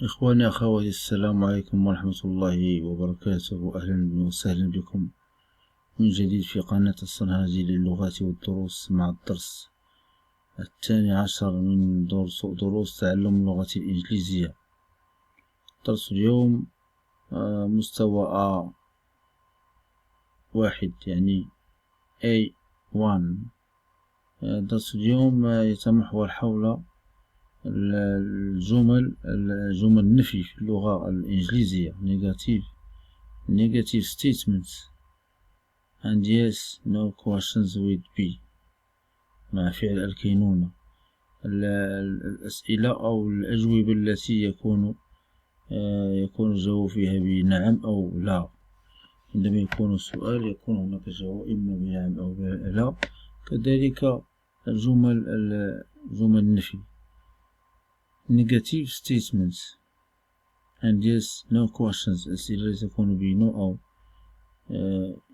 إخواني أخواتي، السلام عليكم ورحمة الله وبركاته، أهلا وسهلا بكم من جديد في قناة الصنهاجي للغات والدروس مع الدرس 12 من دروس تعلم اللغة الإنجليزية. درس اليوم مستوى A1 يعني A1. درس اليوم يتمحور حول جمل النفي في اللغة الإنجليزية negative statements and yes no questions with be مع فعل الكينونة. الأسئلة أو الأجوبة التي يكون الجواب فيها بنعم أو لا. عندما يكون السؤال يكون هناك جواب إما بنعم أو لا. كذلك جمل النفي negative statements and yes no questions، الأسئلة التي تكون ب no أو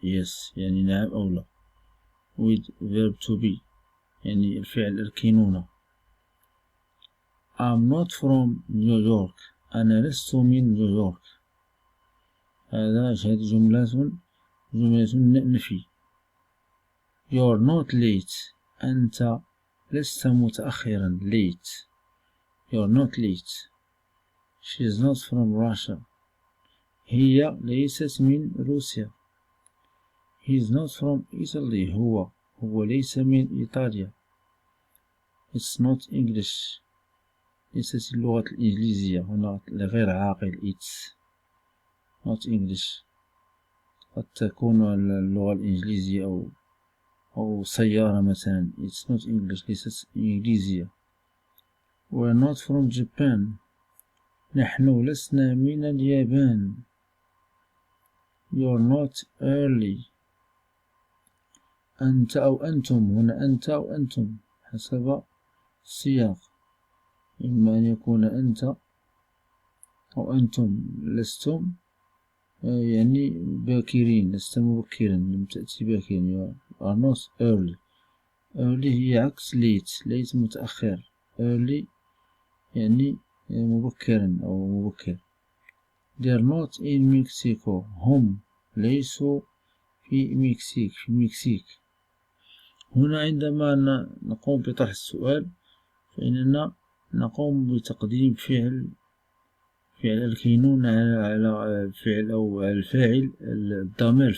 yes يعني نعم أو لا. with verb to be يعني الفعل الكينونة. I'm not from New York، أنا لست من نيويورك. هذه جملة نفي. You're not late، أنت لست متأخرا late. You're not late. She's not from Russia، هي ليست من روسيا. He's not from Italy، هو ليس من إيطاليا. It's not English، ليست اللغة الإنجليزية. هنا لغير عاقل it's not English. قد تكون اللغة الإنجليزية أو سيارة مثلا. It's not English، ليست إنجليزية. We're not from Japan، نحن لسنا من اليابان. You're not early، أنت أو أنتم. هنا أنت أو أنتم حسب السياق، إما أن يكون أنت أو أنتم لستم يعني باكرين، لست مبكرا، لم تأتي باكرا. You are not early. early هي عكس late متأخر. early يعني مبكرا أو مبكر. They're not in Mexico، هم ليسوا في المكسيك. هنا عندما نقوم بطرح السؤال فإننا نقوم بتقديم فعل الكينونة على فعل أو على الفاعل. الضمير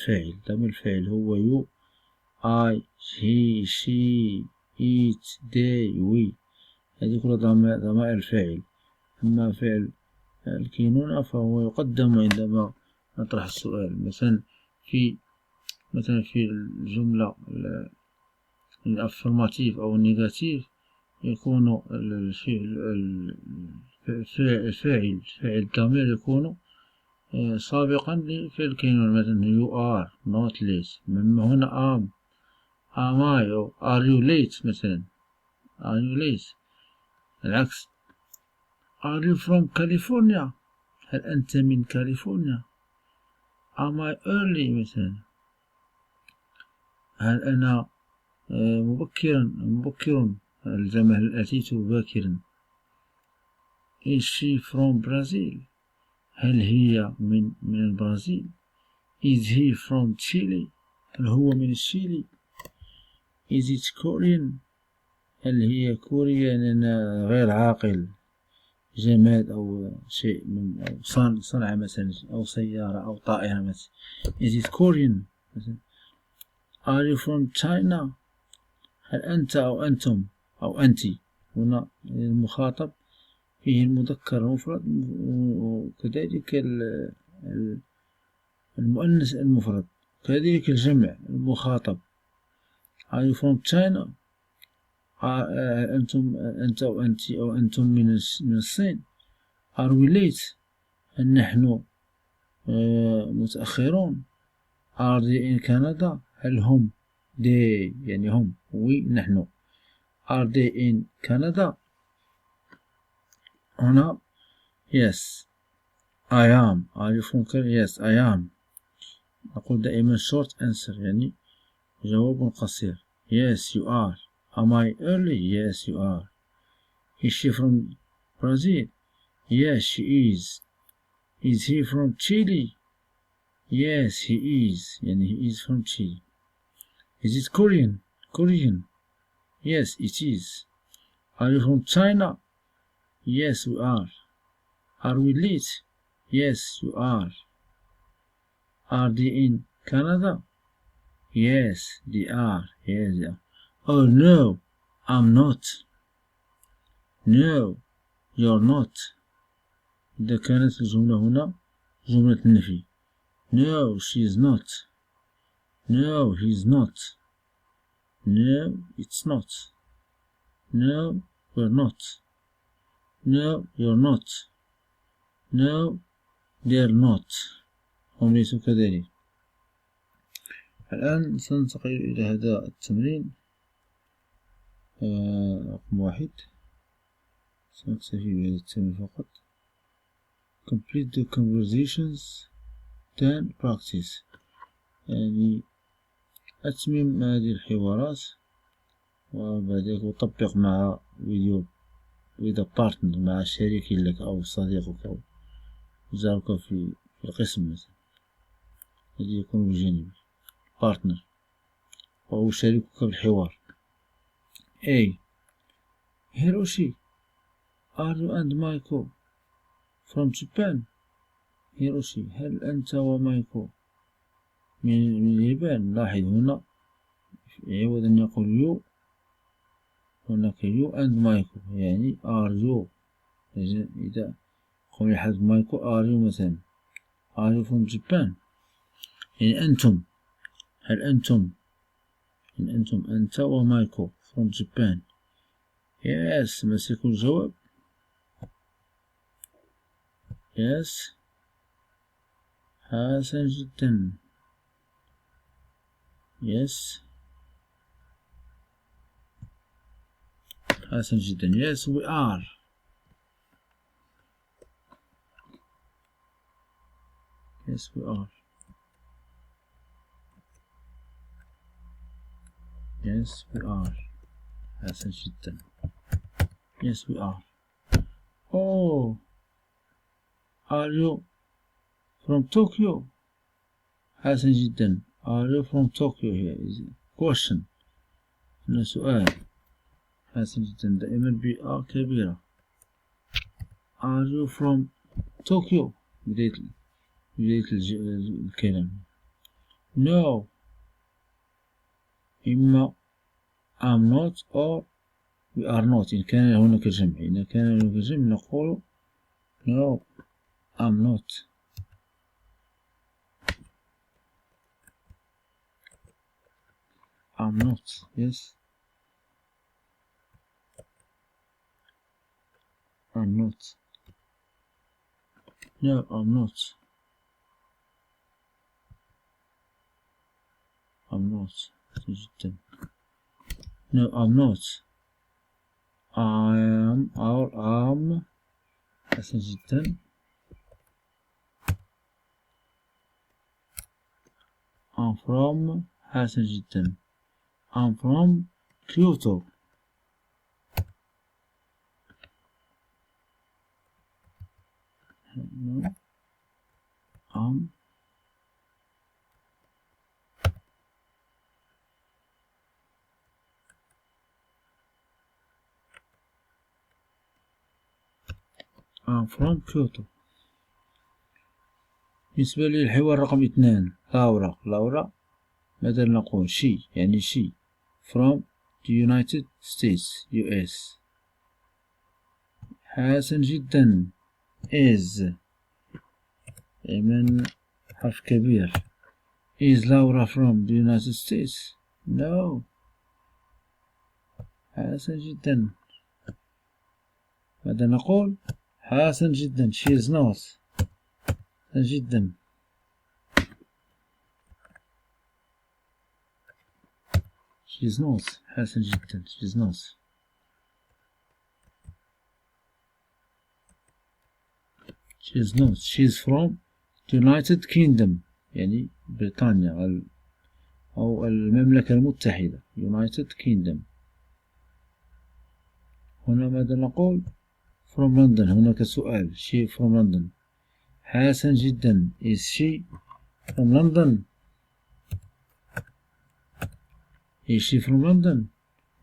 الفاعل هو you I he she it they we، هذه كلها ضمائر الفاعل. أما فعل الكينونة فهو يقدم عندما نطرح السؤال. مثلا في الجملة الأفرماتيف أو النيجاتيف يكون الفاعل الضمير يكون سابقا لفعل الكينونة. مثلا you are not late، مما هنا am I أو are you late مثلا. are you late العكس. are you from California، هل أنت من كاليفورنيا. am I early مثلا، هل أنا مبكر الجمع هل أتيت باكرا. is she from Brazil، هل هي من البرازيل. is he from Chile، هل هو من الشيلي. is it Korean، هل هي كوريا. أنا غير عاقل، جماد أو شيء من أو صنع مثلا أو سيارة أو طائرة مثلا. is it Korean مثلا. are you from China، هل أنت أو أنتم أو أنت. هنا المخاطب فيه المذكر المفرد وكذلك المؤنث المفرد، كذلك الجمع المخاطب. are you from China، أنت أو أنت أو أنتم من الصين. are we late، هل نحن متأخرون. are they in Canada، هل هم they يعني هم we نحن. are they in Canada. هنا yes I am. are you from Canada. yes I am. نقول دائما short answer يعني جواب قصير. yes you are. am I early. yes you are. is she from Brazil. Yes, she is. Is he from Chile? Yes, he is. يعني he is from Chile. Is it Korean? Korean. Yes, it is. Are you from China? Yes, we are. Are we late? Yes, you are. Are they in Canada? Yes, they are. Yes, they are. Oh no, I'm not. No, you're not. إذا كانت الجملة هنا جملة النفي. No, she is not. No, he's not. No, it's not. No, we're not. No, you're not. No, they're not. هم ليسوا كذلك. الآن سننتقل إلى هذا التمرين رقم 1. سنكتفي بهذا التمرين فقط. Complete the conversations then practice. يعني أتمم هذه الحوارات وبعد ذلك أطبق مع فيديو with a partner مع شريك لك أو صديقك أو جارك في القسم مثلا الذي يكون بجانبك partner أو شريكك في الحوار. A. Hiroshi, are you and Maiko from Japan? هيروشي هل أنت ومايكو من اليابان؟ لاحظ هنا عوض أن يقول يو هناك يو and مايكو يعني are you. إذا قم يحدث مايكو are you مثلا are you from Japan يعني أنتم هل أنتم أنت ومايكو from Japan. yes ما سيكون الجواب yes حسن جدا. yes حسن جدا. yes we are. yes we are. yes we are. حسن جدا. yes we are. oh are you from Tokyo? حسن جدا. are you from Tokyo here is a question هنا سؤال. حسن جدا دائما بآ كبيرة. are you from Tokyo بداية الكلام. no إما I'm not or we are not. إن كان هناك جمع نقول no I'm not. I'm not. yes I'm not. no I'm not. I'm not. جدا. no I'm not. I am or am. حسن جدا. I'm from. حسن جدا. I'm from Kyoto. no I'm from Kyoto. بالنسبة للحوار رقم 2 لورا ماذا نقول she يعني she from the United States US. حسن جدا. is من حرف كبير. is Laura from the United States? no. حسن جدا. ماذا نقول؟ حسن جدا. she is not. حسن جدا. she is not. حسن جدا. she is not. she is not. she is from the United Kingdom يعني بريطانيا أو المملكة المتحدة United Kingdom. هنا ماذا نقول؟ from London. هناك سؤال. she from London. حسن جدا. is she from London? is she from London?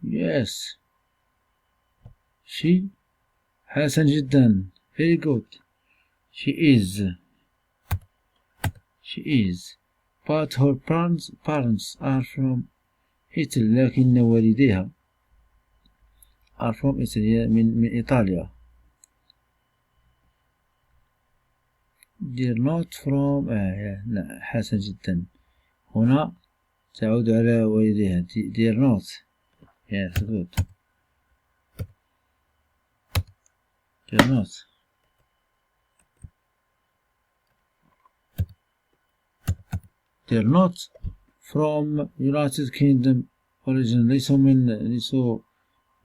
yes. she حسن جدا. very good. she is. but her parents are from Italy. لكن والديها are from Italy. من إيطاليا. they're not from حسن جدا. هنا تعود على والديها. they're not. yes, good. they're not. they're not from United Kingdom origin. ليسوا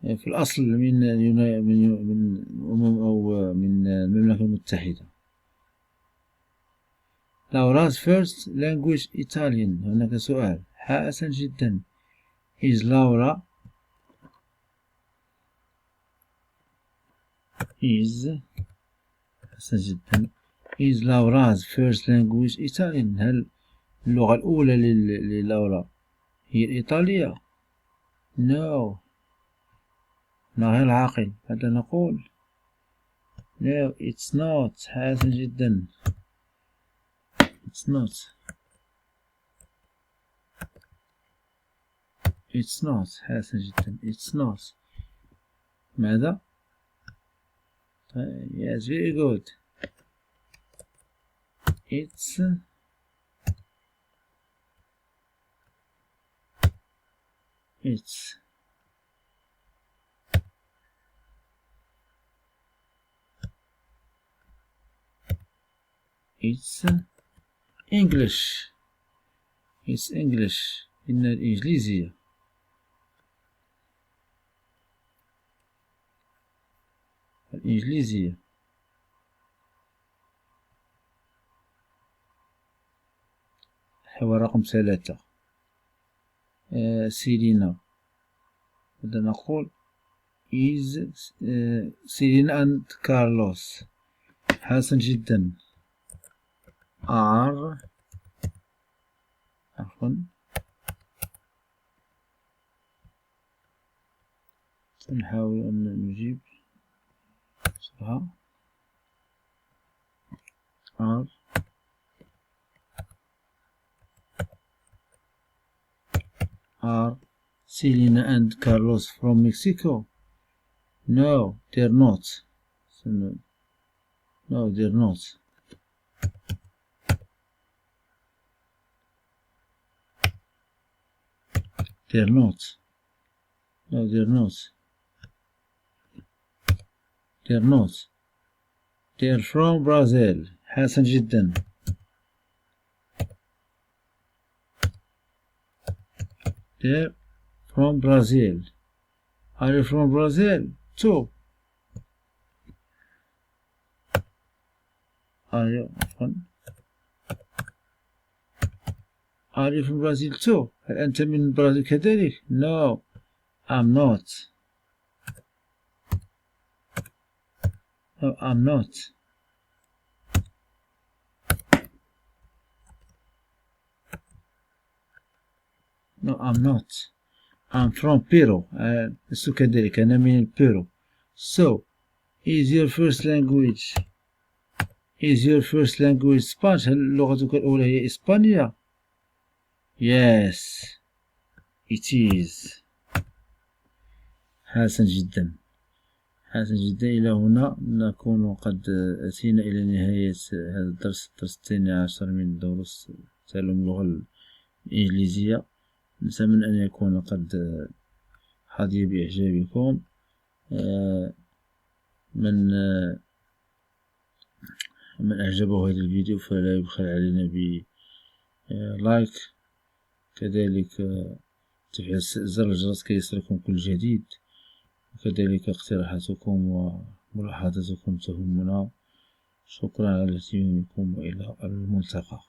في الأصل من أو من المملكة المتحدة. Laura's first language Italian. هناك سؤال. حسن جدا. is Laura حسن جدا. is Laura's first language Italian. هل اللغة الأولى للورا هي الإيطالية؟ no. غير عاقل. ماذا نقول؟ no, it's not. حسن جدا. it's not. حسن جدا. it's not. ماذا؟ yes, very good. it's English. it's English. إن الإنجليزية. حوار رقم 3. سيلينا. ماذا نقول؟ is سيلينا and كارلوس. حسن جدا. are عفوا سنحاول أن نجيب بسرعة. are Selena and Carlos from Mexico? No, they're not. No, they're not. They're not. No, they're not. They're not. They're from Brazil. حسن جدا. They're from Brazil. Are you from Brazil too? Are you from Brazil too? هل أنت من برازيل كذلك؟ No, I'm not. No, I'm not. No, I'm not. I'm from Peru. لست كذلك. أنا من بيرو. So, is your first language Spanish؟ هل لغتك الأولى هي إسبانيا؟ Yes, it is. حسن جدا. إلى هنا نكون قد أتينا إلى نهاية هذا الدرس 12 من دروس تعلم اللغة الإنجليزية. نتمنى أن يكون قد حظي بإعجابكم. من أعجبه هذا الفيديو فلا يبخل علينا بلايك، كذلك تفعيل زر الجرس كي يصلكم كل جديد، وكذلك اقتراحاتكم وملاحظاتكم تهمنا. شكرا على اهتمامكم وإلى الملتقى.